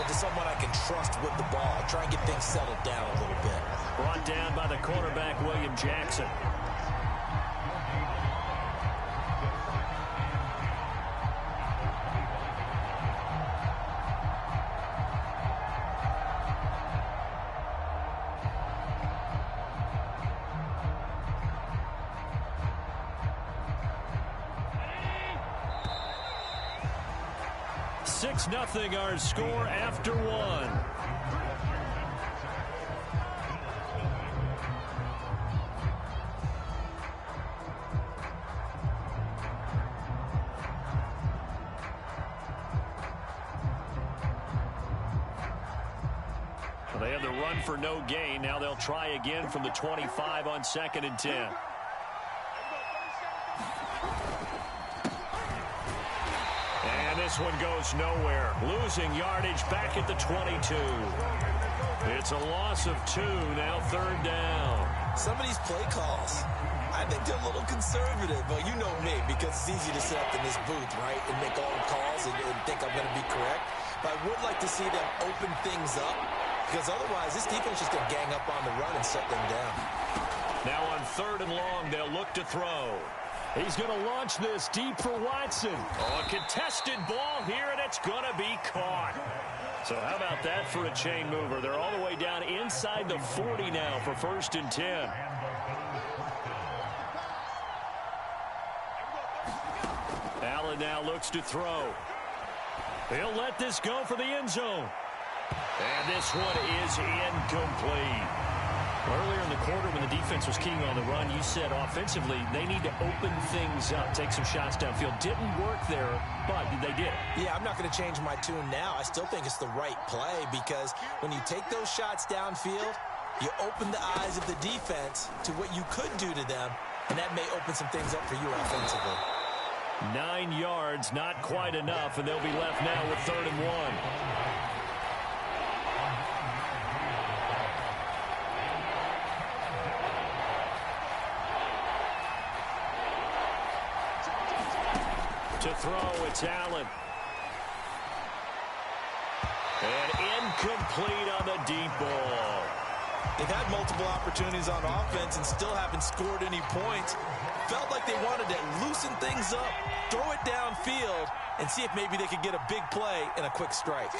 but to someone I can trust with the ball. Try and get things settled down a little bit. Brought down by the cornerback, William Jackson. Nothing our score after one. Well, they had the run for no gain. Now they'll try again from the 25 on 2nd and 10. This one goes nowhere. Losing yardage back at the 22. It's a loss of 2. Now 3rd down. Some of these play calls, I think they're a little conservative. But you know me, because it's easy to sit up in this booth, right, and make all the calls and think I'm going to be correct. But I would like to see them open things up, because otherwise this defense is just going to gang up on the run and shut them down. Now on 3rd and long, they'll look to throw. He's going to launch this deep for Watson. Oh, a contested ball here, and it's going to be caught. So how about that for a chain mover? They're all the way down inside the 40 now for 1st and 10. Allen now looks to throw. He'll let this go for the end zone. And this one is incomplete. Earlier in the quarter when the defense was keying on the run, you said offensively they need to open things up, take some shots downfield. Didn't work there, but they did. Yeah, I'm not going to change my tune now. I still think it's the right play because when you take those shots downfield, you open the eyes of the defense to what you could do to them, and that may open some things up for you offensively. 9 yards, not quite enough, and they'll be left now with 3rd and 1. To throw, it's Allen. And incomplete on the deep ball. They've had multiple opportunities on offense and still haven't scored any points. Felt like they wanted to loosen things up, throw it downfield, and see if maybe they could get a big play and a quick strike.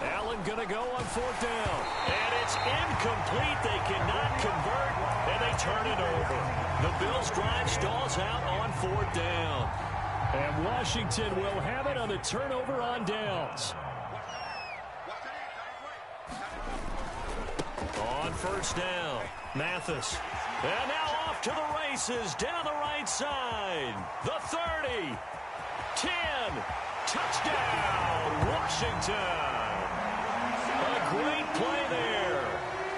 Allen gonna go on 4th down. And it's incomplete. They cannot convert, and they turn it over. The Bills' drive stalls out on 4th down. And Washington will have it on the turnover on downs. On 1st down, Mathis. And now off to the races down the right side. The 30. 10. Touchdown, Washington. A great play there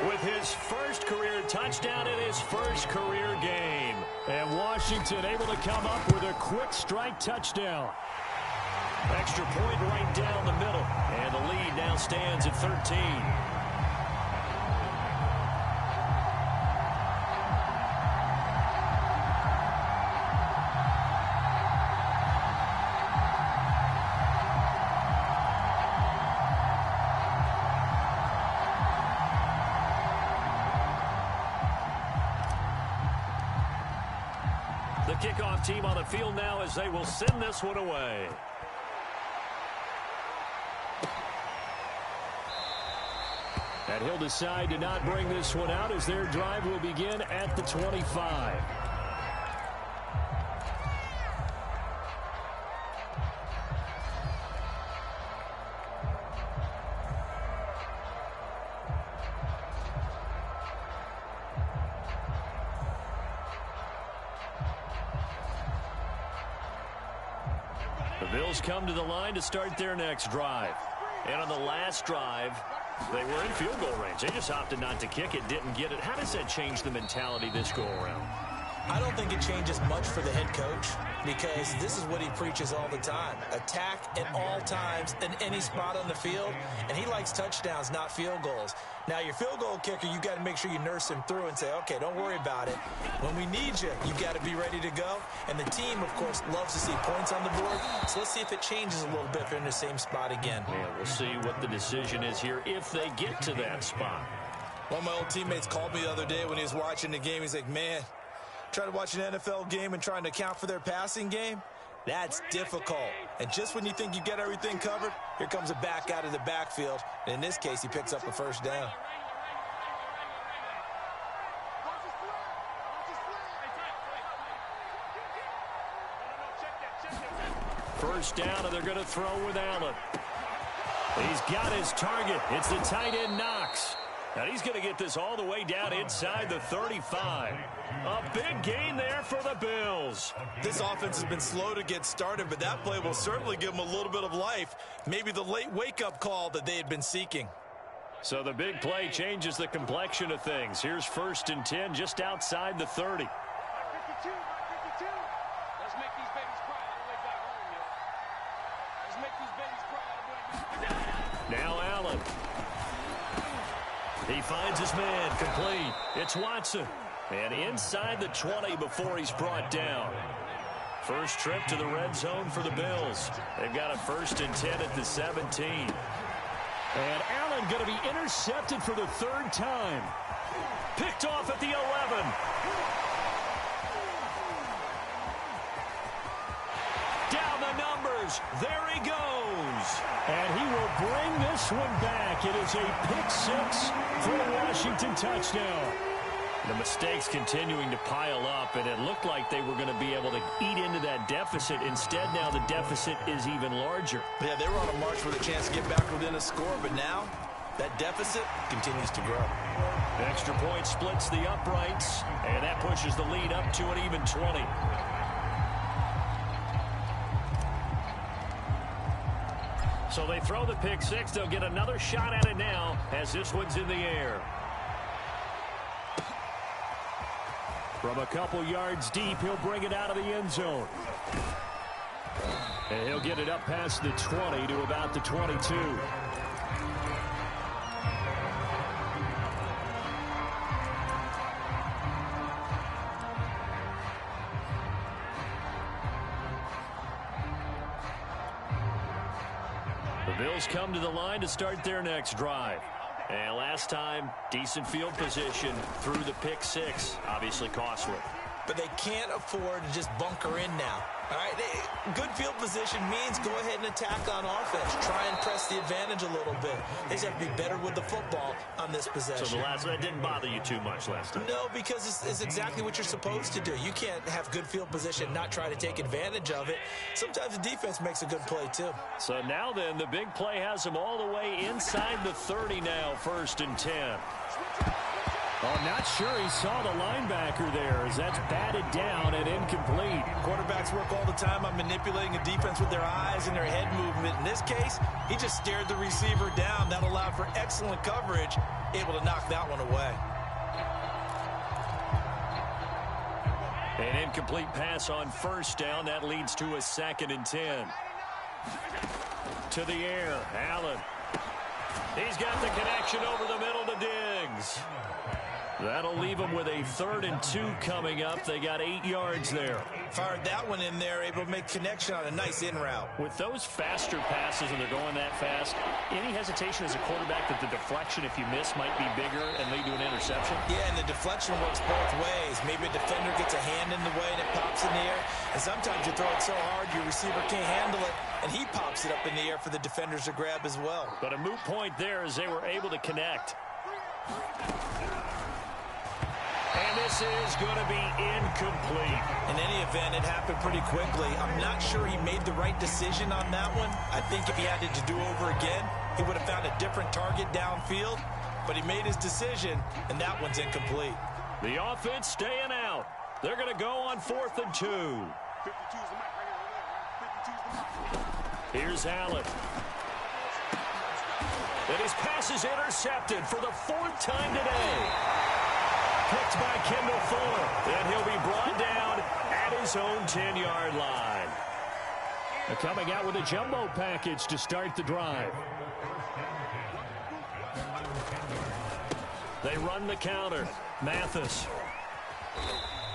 with his first career touchdown in his first career game. And Washington able to come up with a quick strike touchdown. Extra point right down the middle. And the lead now stands at 13. The kickoff team on the field now as they will send this one away. And he'll decide to not bring this one out as their drive will begin at the 25. The Bills come to the line to start their next drive. And on the last drive, they were in field goal range. They just opted not to kick it, didn't get it. How does that change the mentality this go around? I don't think it changes much for the head coach because this is what he preaches all the time. Attack at all times in any spot on the field, and he likes touchdowns, not field goals. Now, your field goal kicker, you got to make sure you nurse him through and say, okay, don't worry about it. When we need you, you got to be ready to go. And the team, of course, loves to see points on the board. So let's see if it changes a little bit if they're in the same spot again. Yeah, we'll see what the decision is here if they get to that spot. One of my old teammates called me the other day when he was watching the game. He's like, man, trying to watch an NFL game and trying to account for their passing game, that's difficult. And just when you think you get everything covered, here comes a back out of the backfield. And in this case, he picks up a first down. First down, and they're going to throw with Allen. He's got his target. It's the tight end, Knox. And he's going to get this all the way down inside the 35. A big gain there for the Bills. This offense has been slow to get started, but that play will certainly give them a little bit of life. Maybe the late wake-up call that they had been seeking. So the big play changes the complexion of things. Here's 1st and 10 just outside the 30. Now Allen. He finds his man, complete. It's Watson. And inside the 20 before he's brought down. First trip to the red zone for the Bills. They've got a 1st and 10 at the 17. And Allen going to be intercepted for the 3rd time. Picked off at the 11. Down the numbers. There he goes. And he will bring this one back. It is a pick 6 for the Washington touchdown. The mistakes continuing to pile up, and it looked like they were going to be able to eat into that deficit. Instead, now the deficit is even larger. Yeah, they were on a march with a chance to get back within a score, but now that deficit continues to grow. Extra point splits the uprights, and that pushes the lead up to an even 20. So they throw the pick 6. They'll get another shot at it now as this one's in the air. From a couple yards deep, he'll bring it out of the end zone. And he'll get it up past the 20 to about the 22. The Bills come to the line to start their next drive. And last time, decent field position through the pick 6. Obviously costly. But they can't afford to just bunker in now. All right, good field position means go ahead and attack on offense. Try and press the advantage a little bit. They just have to be better with the football on this possession. So that didn't bother you too much last time? No, because it's exactly what you're supposed to do. You can't have good field position, not try to take advantage of it. Sometimes the defense makes a good play too. So now then, the big play has them all the way inside the 30 now, 1st and 10. Oh, not sure he saw the linebacker there as that's batted down and incomplete. Quarterbacks work all the time on manipulating a defense with their eyes and their head movement. In this case, he just stared the receiver down. That allowed for excellent coverage, able to knock that one away. An incomplete pass on 1st down. That leads to a 2nd and 10. To the air, Allen. He's got the connection over the middle to Diggs. That'll leave them with a 3rd and 2 coming up. They got 8 yards there. Fired that one in there, able to make connection on a nice in route. With those faster passes and they're going that fast, any hesitation as a quarterback that the deflection, if you miss, might be bigger and lead to an interception? Yeah, and the deflection works both ways. Maybe a defender gets a hand in the way and it pops in the air. And sometimes you throw it so hard your receiver can't handle it, and he pops it up in the air for the defenders to grab as well. But a moot point there as they were able to connect. And this is going to be incomplete. In any event, it happened pretty quickly. I'm not sure he made the right decision on that one. I think if he had to do over again, he would have found a different target downfield. But he made his decision, and that one's incomplete. The offense staying out. They're going to go on 4th and 2. Here's Allen. And his pass is intercepted for the 4th time today. picked by Kendall Fuller. And he'll be brought down at his own 10-yard line. They're coming out with a jumbo package to start the drive. They run the counter. Mathis.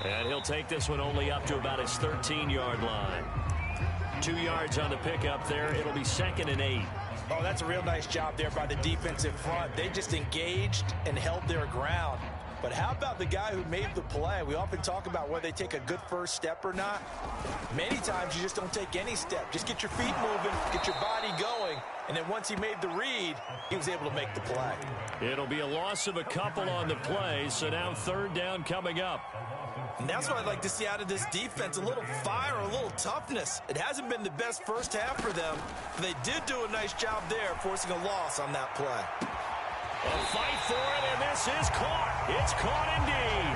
And he'll take this one only up to about his 13-yard line. 2 yards on the pickup there. It'll be 2nd and 8. Oh, that's a real nice job there by the defensive front. They just engaged and held their ground. But how about the guy who made the play? We often talk about whether they take a good first step or not. Many times you just don't take any step. Just get your feet moving, get your body going, and then once he made the read, he was able to make the play. It'll be a loss of a couple on the play, so now 3rd down coming up. And that's what I'd like to see out of this defense, a little fire, a little toughness. It hasn't been the best first half for them, but they did do a nice job there, forcing a loss on that play. A fight for it, and this is caught. It's caught indeed.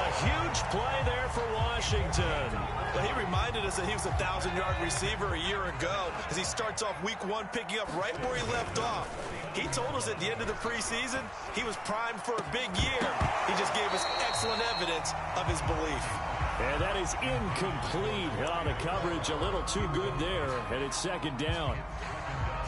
A huge play there for Washington. But he reminded us that he was a 1,000-yard receiver a year ago as he starts off week 1 picking up right where he left off. He told us at the end of the preseason he was primed for a big year. He just gave us excellent evidence of his belief. And that is incomplete. The coverage a little too good there, and it's 2nd down.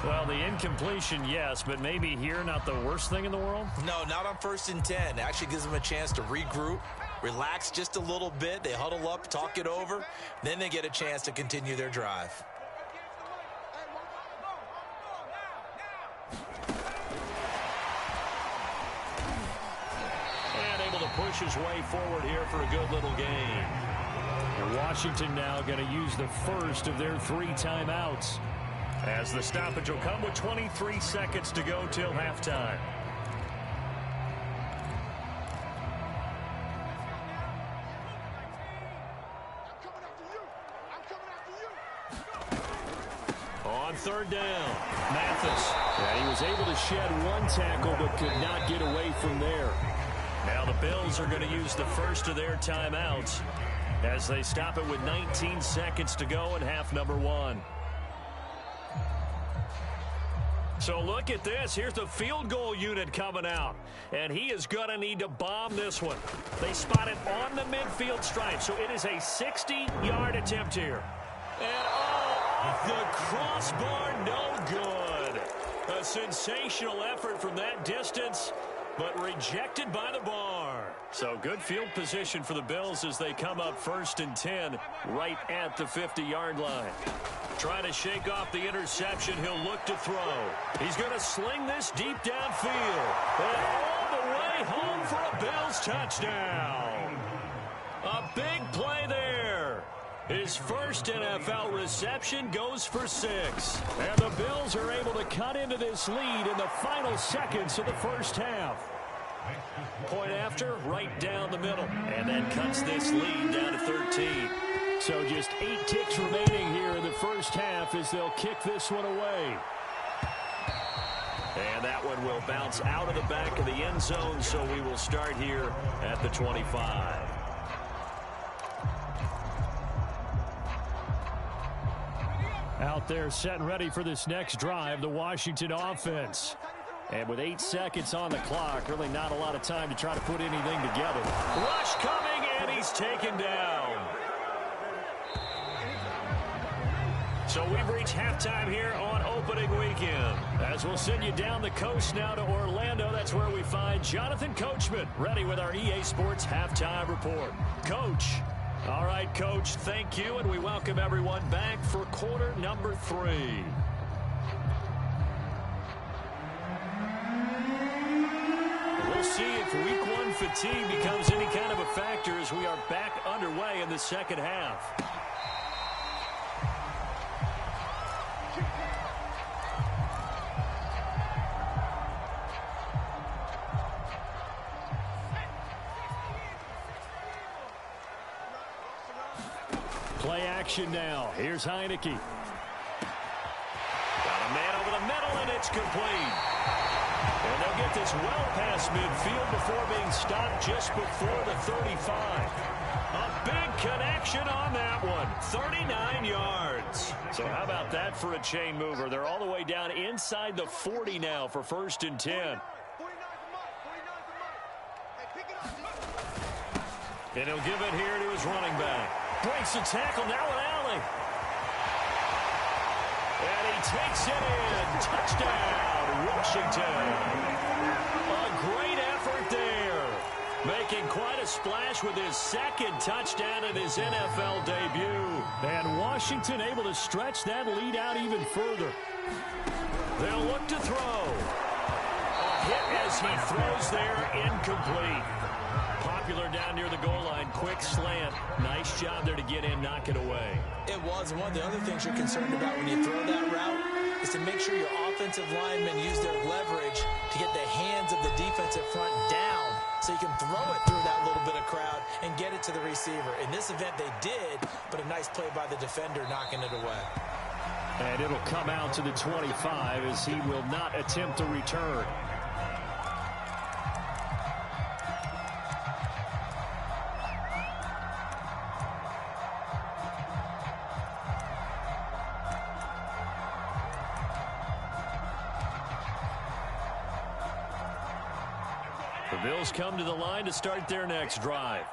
Well, the incompletion, yes, but maybe here not the worst thing in the world? No, not on 1st and 10. It actually gives them a chance to regroup, relax just a little bit. They huddle up, talk it over. Then they get a chance to continue their drive. And able to push his way forward here for a good little gain. And Washington now going to use the first of their 3 timeouts, as the stoppage will come with 23 seconds to go till halftime. On 3rd down, Mathis. Yeah, he was able to shed 1 tackle but could not get away from there. Now the Bills are going to use the first of their timeouts as they stop it with 19 seconds to go in half number 1. So look at this. Here's the field goal unit coming out. And he is going to need to bomb this one. They spot it on the midfield stripe. So it is a 60-yard attempt here. And off the crossbar, no good. A sensational effort from that distance, but rejected by the bar. So good field position for the Bills as they come up 1st and 10 right at the 50-yard line. Trying to shake off the interception. He'll look to throw. He's going to sling this deep downfield. And all the way home for a Bills touchdown. A big play there. His first NFL reception goes for 6. And the Bills are able to cut into this lead in the final seconds of the first half. Point after, right down the middle. And then cuts this lead down to 13. So just 8 ticks remaining here in the first half as they'll kick this one away. And that one will bounce out of the back of the end zone, so we will start here at the 25. Out there set and ready for this next drive, the Washington offense. And with 8 seconds on the clock, really not a lot of time to try to put anything together. Rush coming, and he's taken down. So we've reached halftime here on opening weekend. As we'll send you down the coast now to Orlando, that's where we find Jonathan Coachman, ready with our EA Sports Halftime Report. Coach. All right, Coach, thank you, and we welcome everyone back for quarter number 3. We'll see if week 1 fatigue becomes any kind of a factor as we are back underway in the second half. Play action now. Here's Heineke. Got a man over the middle, and it's complete. And they'll get this well past midfield before being stopped just before the 35. A big connection on that one. 39 yards. So how about that for a chain mover? They're all the way down inside the 40 now for 1st and 10. And he'll give it here to his running back. Breaks the tackle now with Allen. And he takes it in. Touchdown, Washington. A great effort there. Making quite a splash with his second touchdown in his NFL debut. And Washington able to stretch that lead out even further. They'll look to throw. A hit as he throws there, incomplete. Popular down near the goal line, quick slant. Nice job there to get in, knock it away. It was. One of the other things you're concerned about when you throw that route is to make sure your offensive linemen use their leverage to get the hands of the defensive front down so you can throw it through that little bit of crowd and get it to the receiver. In this event, they did, but a nice play by the defender knocking it away. And it'll come out to the 25 as he will not attempt to return. The Bills come to the line to start their next drive.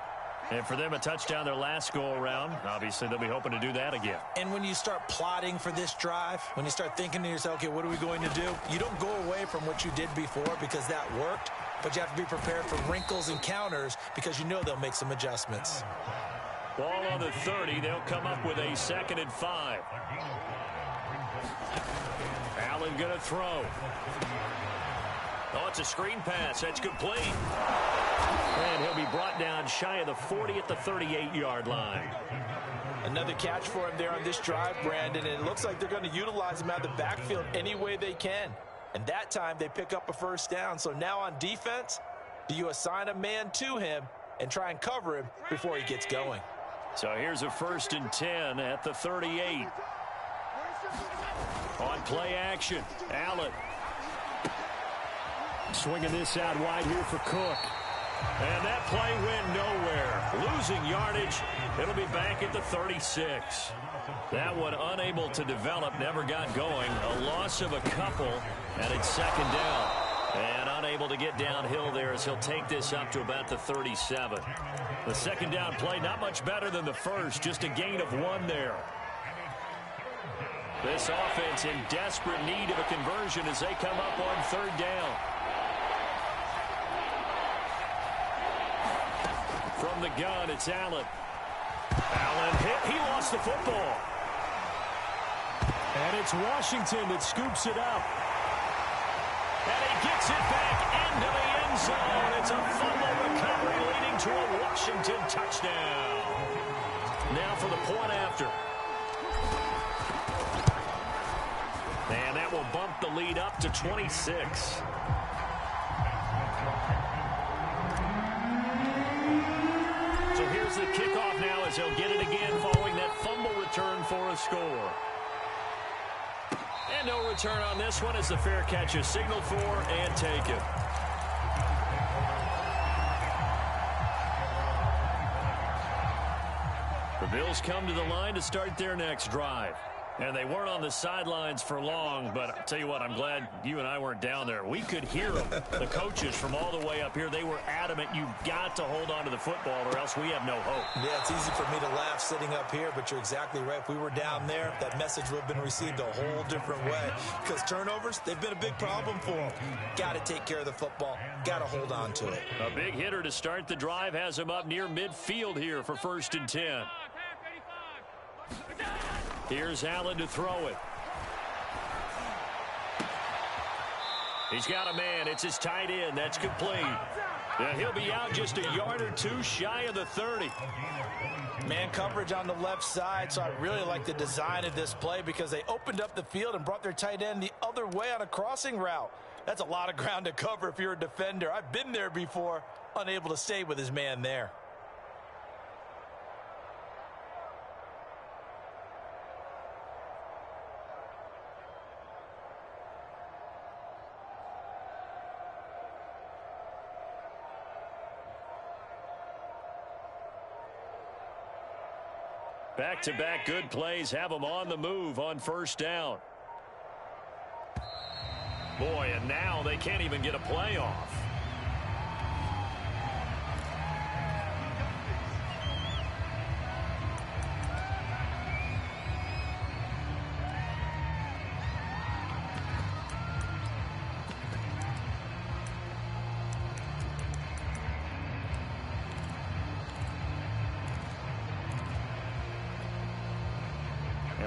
And for them, a touchdown their last go-around. Obviously, they'll be hoping to do that again. And when you start plotting for this drive, when you start thinking to yourself, okay, what are we going to do? You don't go away from what you did before because that worked, but you have to be prepared for wrinkles and counters because you know they'll make some adjustments. Ball on the 30. They'll come up with a 2nd and 5. Allen going to throw. Oh, it's a screen pass. That's complete. And he'll be brought down shy of the 40 at the 38-yard line. Another catch for him there on this drive, Brandon, and it looks like they're going to utilize him out of the backfield any way they can. And that time they pick up a first down. So now on defense, do you assign a man to him and try and cover him before he gets going? So here's a 1st and 10 at the 38. On play action, Allen. Swinging this out wide here for Cook. And that play went nowhere. Losing yardage. It'll be back at the 36. That one unable to develop, never got going. A loss of a couple, and it's 2nd down. And unable to get downhill there as he'll take this up to about the 37. The 2nd down play, not much better than the first, just a gain of 1 there. This offense in desperate need of a conversion as they come up on 3rd down. From the gun, it's Allen. Allen hit. He lost the football. And it's Washington that scoops it up. And he gets it back into the end zone. It's a fumble recovery leading to a Washington touchdown. Now for the point after. And that will bump the lead up to 26. So here's the kickoff now as they'll get it again following that fumble return for a score. And no return on this one as the fair catch is signaled for and taken. The Bills come to the line to start their next drive. And they weren't on the sidelines for long, but I'll tell you what, I'm glad you and I weren't down there. We could hear them, the coaches from all the way up here. They were adamant, you've got to hold on to the football or else we have no hope. Yeah, it's easy for me to laugh sitting up here, but you're exactly right. If we were down there, that message would have been received a whole different way. Because turnovers, they've been a big problem for them. Got to take care of the football. Got to hold on to it. A big hitter to start the drive has him up near midfield here for 1st and 10. Here's Allen to throw it. He's got a man. It's his tight end. That's complete. Yeah, he'll be out just a yard or two shy of the 30. Man coverage on the left side, so I really like the design of this play because they opened up the field and brought their tight end the other way on a crossing route. That's a lot of ground to cover if you're a defender. I've been there before, unable to stay with his man there. Back-to-back good plays have them on the move on 1st down. Boy, and now they can't even get a play off.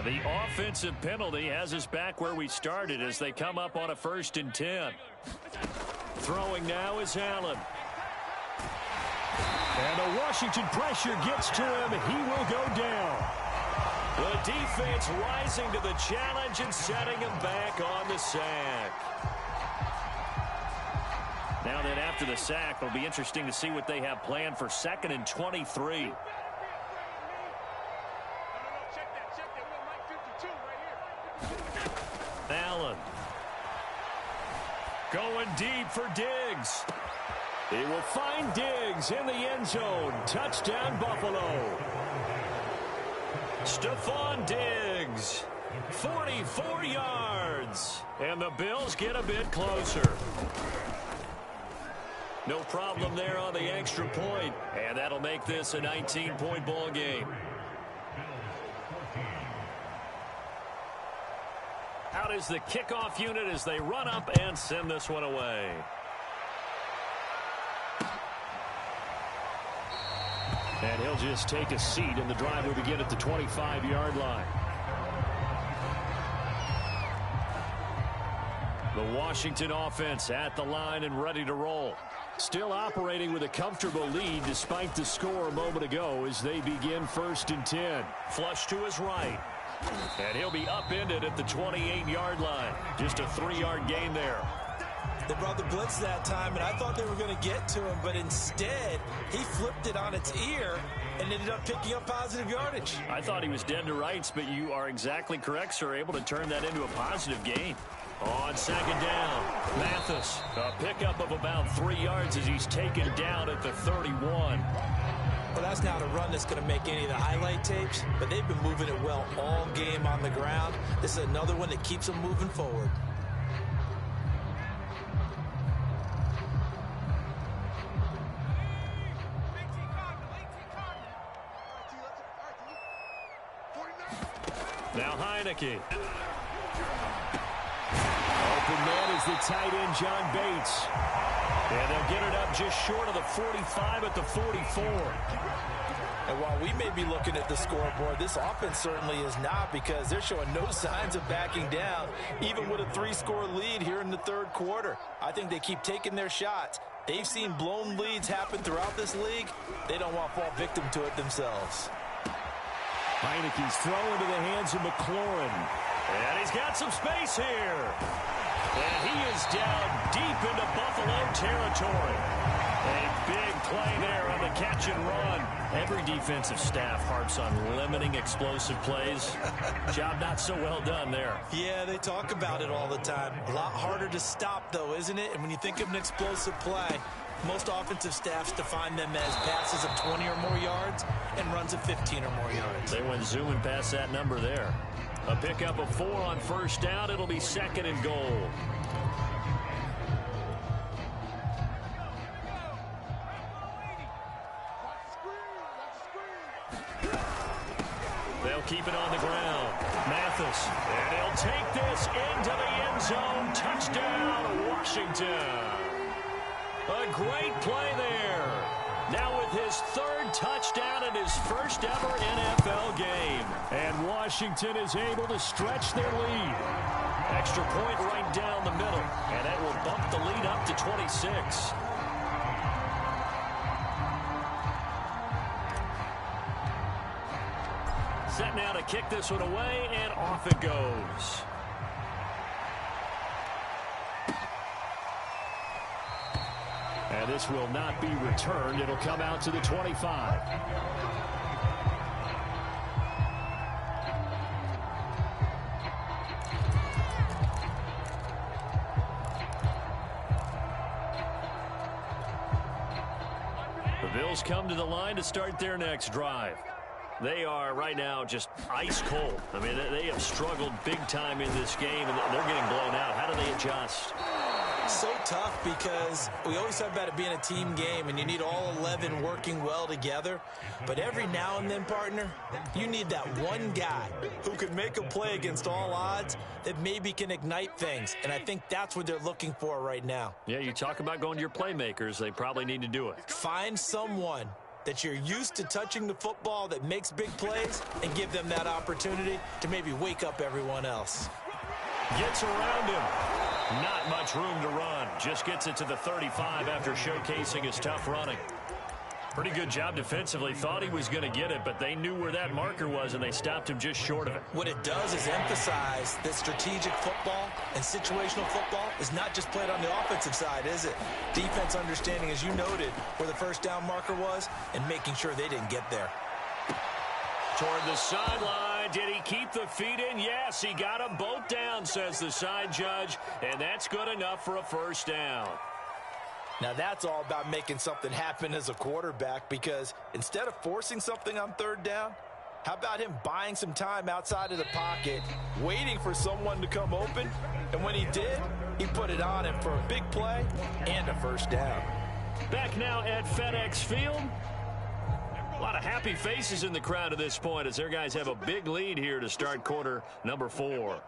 The offensive penalty has us back where we started as they come up on a 1st and 10. Throwing now is Allen. And the Washington pressure gets to him. He will go down. The defense rising to the challenge and setting him back on the sack. Now then, after the sack, it'll be interesting to see what they have planned for 2nd and 23. Allen. Going deep for Diggs. He will find Diggs in the end zone. Touchdown, Buffalo. Stephon Diggs. 44 yards. And the Bills get a bit closer. No problem there on the extra point. And that'll make this a 19-point ball game. Out is the kickoff unit as they run up and send this one away. And he'll just take a seat, and the drive will begin at the 25-yard line. The Washington offense at the line and ready to roll. Still operating with a comfortable lead despite the score a moment ago as they begin 1st and 10. Flush to his right. And he'll be upended at the 28-yard line. Just a 3-yard gain there. They brought the blitz that time, and I thought they were going to get to him, but instead, he flipped it on its ear and ended up picking up positive yardage. I thought he was dead to rights, but you are exactly correct, sir, able to turn that into a positive gain. On 2nd down, Mathis, a pickup of about 3 yards as he's taken down at the 31. Well, that's not a run that's going to make any of the highlight tapes, but they've been moving it well all game on the ground. This is another one that keeps them moving forward. Now Heineke. Open man is the tight end, John Bates. And they'll get it up just short of the 45 at the 44. And while we may be looking at the scoreboard, this offense certainly is not, because they're showing no signs of backing down, even with a 3-score lead here in the 3rd quarter. I think they keep taking their shots. They've seen blown leads happen throughout this league. They don't want to fall victim to it themselves. Heineke's throw into the hands of McLaurin. And he's got some space here. And he is down deep into Buffalo territory. A big play there on the catch and run. Every defensive staff harps on limiting explosive plays. Job not so well done there. Yeah, they talk about it all the time. A lot harder to stop, though, isn't it? And when you think of an explosive play, most offensive staffs define them as passes of 20 or more yards and runs of 15 or more yards. They went zooming past that number there. A pickup of 4 on 1st down. It'll be 2nd and goal. They'll keep it on the ground. Mathis. And he'll take this into the end zone. Touchdown, Washington. A great play there. Now with his 3rd touchdown and his 1st ever NFL game. And Washington is able to stretch their lead. Extra point right down the middle. And that will bump the lead up to 26. Set now to kick this one away, and off it goes. And this will not be returned. It'll come out to the 25. The Bills come to the line to start their next drive. They are right now just ice cold. I mean, they have struggled big time in this game, and they're getting blown out. How do they adjust? So tough, because we always talk about it being a team game and you need all 11 working well together. But every now and then, partner, you need that one guy who can make a play against all odds that maybe can ignite things. And I think that's what they're looking for right now. Yeah, you talk about going to your playmakers. They probably need to do it. Find someone that you're used to touching the football that makes big plays and give them that opportunity to maybe wake up everyone else. Gets around him. Not much room to run. Just gets it to the 35 after showcasing his tough running. Pretty good job defensively. Thought he was going to get it, but they knew where that marker was, and they stopped him just short of it. What it does is emphasize that strategic football and situational football is not just played on the offensive side, is it? Defense understanding, as you noted, where the first down marker was and making sure they didn't get there. Toward the sideline. Did he keep the feet in? Yes, he got them both down, says the side judge, and that's good enough for a first down. Now that's all about making something happen as a quarterback, because instead of forcing something on third down, how about him buying some time outside of the pocket, waiting for someone to come open, and when he did, he put it on him for a big play and a first down. Back now at FedEx Field. A lot of happy faces in the crowd at this point as their guys have a big lead here to start quarter number 4.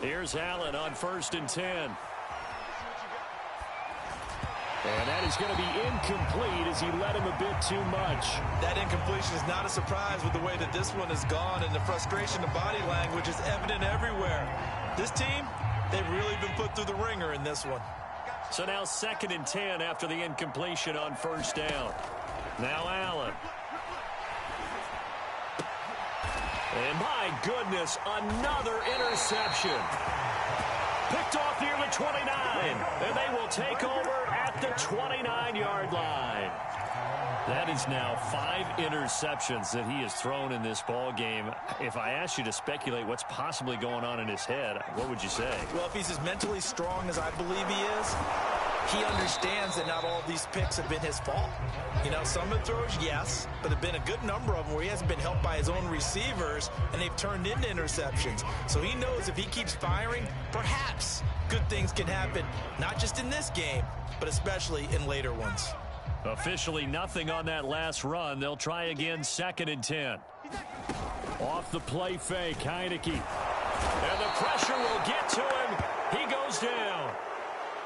Here's Allen on 1st and 10. And that is going to be incomplete as he led him a bit too much. That incompletion is not a surprise with the way that this one has gone, and the frustration of body language is evident everywhere. This team, they've really been put through the ringer in this one. So now 2nd and 10 after the incompletion on 1st down. Now Allen. And my goodness, another interception. Picked off near the 29, and they will take over at the 29-yard line. That is now 5 interceptions that he has thrown in this ball game. If I asked you to speculate what's possibly going on in his head, what would you say? Well, if he's as mentally strong as I believe he is, he understands that not all of these picks have been his fault. You know, some of the throws, yes, but there have been a good number of them where he hasn't been helped by his own receivers, and they've turned into interceptions. So he knows if he keeps firing, perhaps good things can happen, not just in this game, but especially in later ones. Officially nothing on that last run. They'll try again 2nd and 10. Off the play fake, Heineke. And the pressure will get to him. He goes down.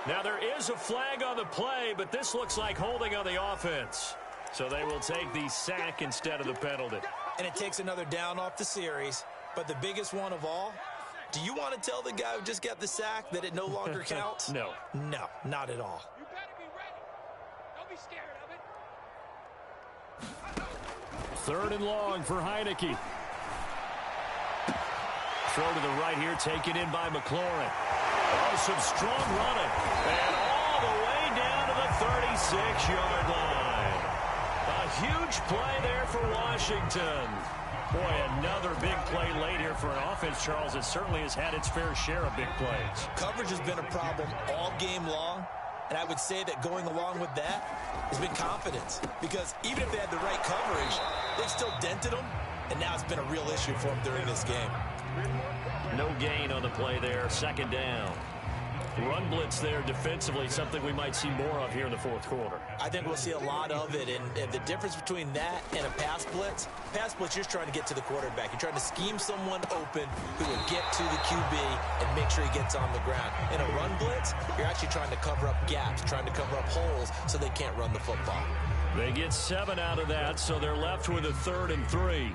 Now there is a flag on the play, but this looks like holding on the offense. So they will take the sack instead of the penalty. And it takes another down off the series. But the biggest one of all, do you want to tell the guy who just got the sack that it no longer counts? No. No, not at all. You better be ready. Don't be scared of it. 3rd and long for Heineke. Throw to the right here, taken in by McLaurin. Oh, some strong running. And all the way down to the 36-yard line. A huge play there for Washington. Boy, another big play late here for an offense, Charles, that certainly has had its fair share of big plays. Coverage has been a problem all game long, and I would say that going along with that has been confidence. Because even if they had the right coverage, they've still dented them, and now it's been a real issue for them during this game. No gain on the play there, 2nd down. Run blitz there defensively, something we might see more of here in the 4th quarter. I think we'll see a lot of it, and the difference between that and a pass blitz, you're just trying to get to the quarterback. You're trying to scheme someone open who will get to the QB and make sure he gets on the ground. In a run blitz, you're actually trying to cover up gaps, trying to cover up holes so they can't run the football. They get 7 out of that, so they're left with a 3rd and 3.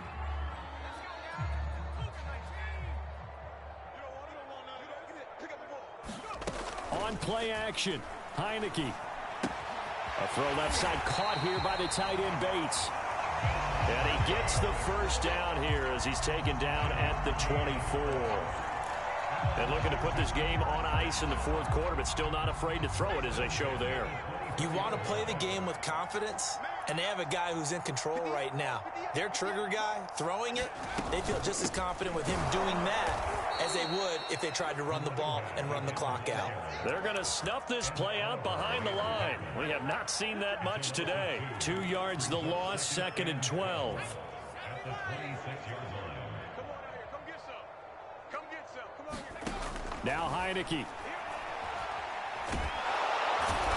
On play action, Heineke. A throw left side caught here by the tight end Bates. And he gets the first down here as he's taken down at the 24. And looking to put this game on ice in the 4th quarter, but still not afraid to throw it as they show there. You want to play the game with confidence, and they have a guy who's in control right now. Their trigger guy throwing it, they feel just as confident with him doing that as they would if they tried to run the ball and run the clock out. They're going to snuff this play out behind the line. We have not seen that much today. 2 yards the loss, 2nd and 12. Now Heineke.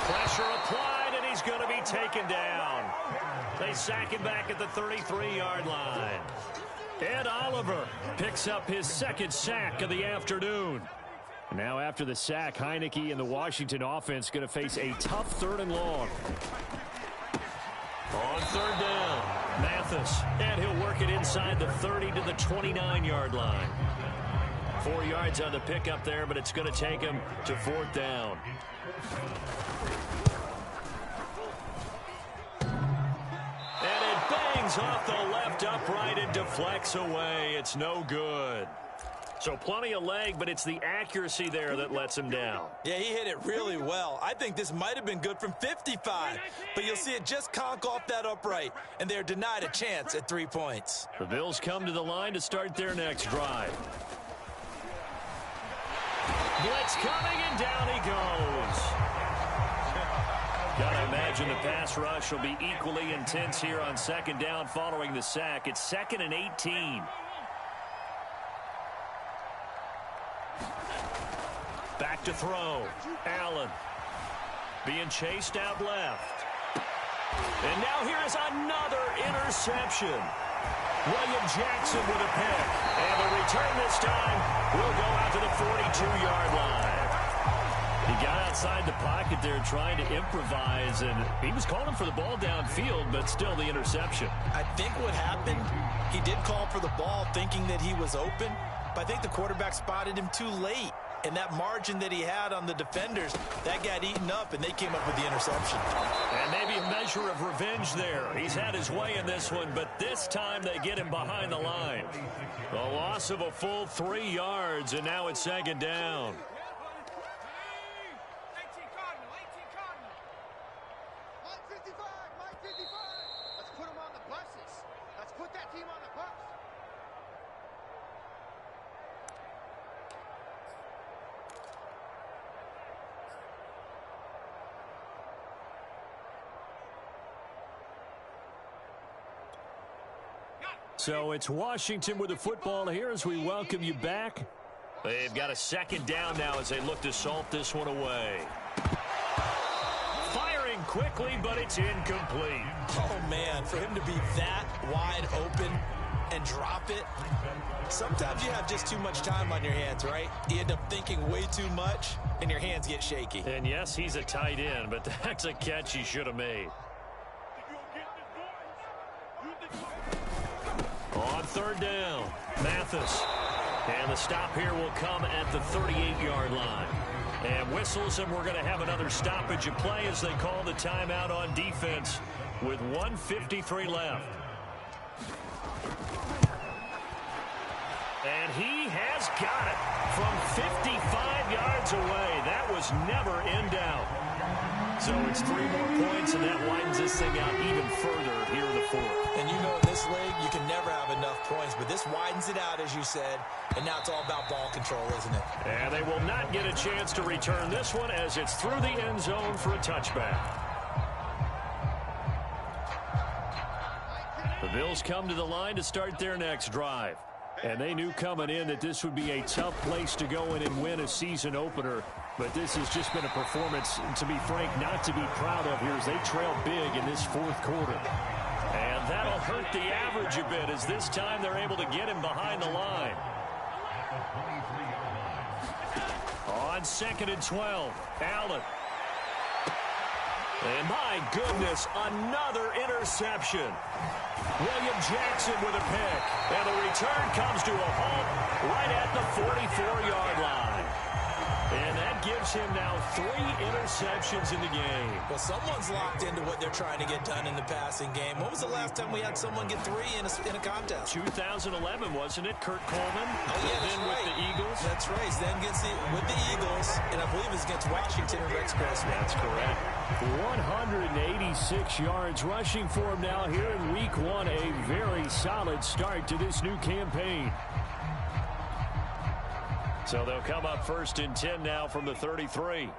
Pressure applied, and he's going to be taken down. They sack him back at the 33-yard line. Ed Oliver picks up his 2nd sack of the afternoon. Now after the sack, Heineke and the Washington offense going to face a tough 3rd and long. On 3rd down, Mathis, and he'll work it inside the 30 to the 29-yard line. 4 yards on the pickup there, but it's going to take him to 4th down. And it bangs off the left upright and deflects away. It's no good. So plenty of leg, but it's the accuracy there that lets him down. Yeah, he hit it really well. I think this might have been good from 55, but you'll see it just conk off that upright, and they're denied a chance at 3 points. The Bills come to the line to start their next drive. Blitz coming, and down he goes. Gotta imagine the pass rush will be equally intense here on 2nd down following the sack. It's 2nd and 18. Back to throw. Allen being chased out left. And now here is another interception. William Jackson with a pick. And the return this time will go out to the 42-yard line. He got outside the pocket there trying to improvise, and he was calling for the ball downfield, but still the interception. I think what happened, he did call for the ball thinking that he was open, but I think the quarterback spotted him too late. And that margin that he had on the defenders, that got eaten up, and they came up with the interception. And maybe a measure of revenge there. He's had his way in this one, but this time they get him behind the line. A loss of a full 3 yards, and now it's 2nd down. 18 Cardinal, 18 Cardinal. Mike 55, Mike 55. Let's put him on the buses. Let's put that team on the bus. So it's Washington with the football here as we welcome you back. They've got a 2nd down now as they look to salt this one away. Firing quickly, but it's incomplete. Oh, man, for him to be that wide open and drop it. Sometimes you have just too much time on your hands, right? You end up thinking way too much, and your hands get shaky. And yes, he's a tight end, but that's a catch he should have made. On 3rd down, Mathis. And the stop here will come at the 38-yard line. And whistles, and we're going to have another stoppage of play as they call the timeout on defense with 1:53 left. And he has got it from 55 yards away. That was never in doubt. So it's 3 more points, and that widens this thing out even further here in the 4th. And you know in this league, you can never have enough points, but this widens it out, as you said, and now it's all about ball control, isn't it? And they will not get a chance to return this one as it's through the end zone for a touchback. The Bills come to the line to start their next drive. And they knew coming in that this would be a tough place to go in and win a season opener. But this has just been a performance, to be frank, not to be proud of here as they trail big in this 4th quarter. And that'll hurt the average a bit as this time they're able to get him behind the line. On 2nd and 12, Allen. And my goodness, another interception. William Jackson with a pick. And the return comes to a halt right at the 44-yard line. And that gives him now 3 interceptions in the game. Well, someone's locked into what they're trying to get done in the passing game. When was the last time we had someone get 3 in a contest? 2011, wasn't it? Kurt Coleman. Oh, yeah, that's then right. With the Eagles. That's right. Then with the Eagles, and I believe it's against Washington and Rex Grossman. That's correct. 186 yards rushing for him now here in Week 1. A very solid start to this new campaign. So they'll come up 1st and 10 now from the 33.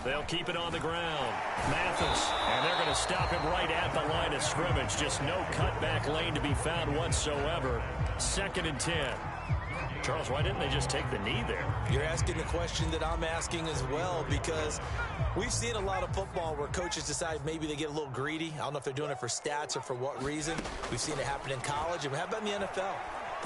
They'll keep it on the ground. Mathis, and they're going to stop him right at the line of scrimmage. Just no cutback lane to be found whatsoever. 2nd and 10. Charles, why didn't they just take the knee there? You're asking the question that I'm asking as well, because we've seen a lot of football where coaches decide maybe they get a little greedy. I don't know if they're doing it for stats or for what reason. We've seen it happen in college, and how about in the NFL?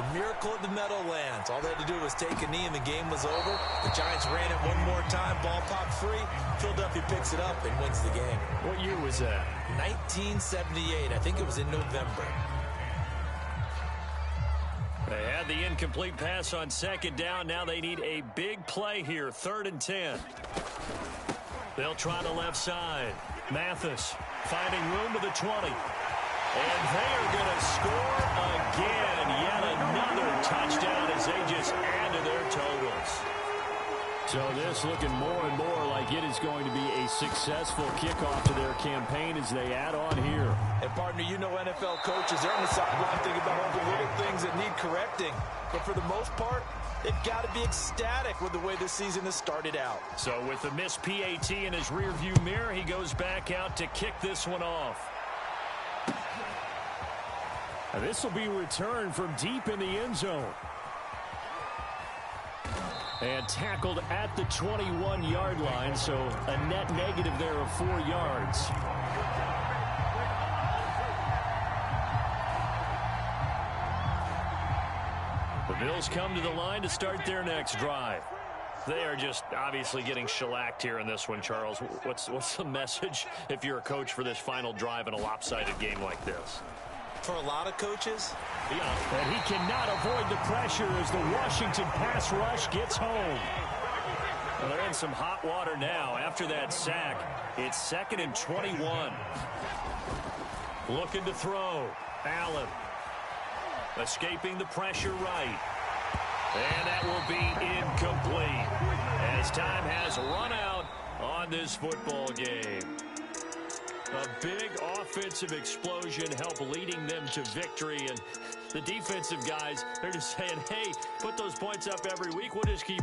The miracle of the Meadowlands. All they had to do was take a knee and the game was over. The Giants ran it one more time. Ball popped free. Philadelphia picks it up and wins the game. What year was that? 1978. I think it was in November. They had the incomplete pass on second down. Now they need a big play here. 3rd and 10. They'll try the left side. Mathis finding room to the 20. And they are going to score again. Yet another touchdown as they just add to their totals. So this looking more and more like it is going to be a successful kickoff to their campaign as they add on here. And, partner, you know NFL coaches, they're on the sideline thinking about all the little things that need correcting. But for the most part, they've got to be ecstatic with the way this season has started out. So with the missed PAT in his rearview mirror, he goes back out to kick this one off. And this will be returned from deep in the end zone. And tackled at the 21-yard line, so a net negative there of 4 yards. The Bills come to the line to start their next drive. They are just obviously getting shellacked here in this one, Charles. What's the message if you're a coach for this final drive in a lopsided game like this? For a lot of coaches, and he cannot avoid the pressure as the Washington pass rush gets home. Well, they're in some hot water now. After that sack, it's 2nd and 21. Looking to throw. Allen. Escaping the pressure right. And that will be incomplete as time has run out on this football game. A big offensive explosion helped leading them to victory. And the defensive guys, they're just saying, hey, put those points up every week. We'll just keep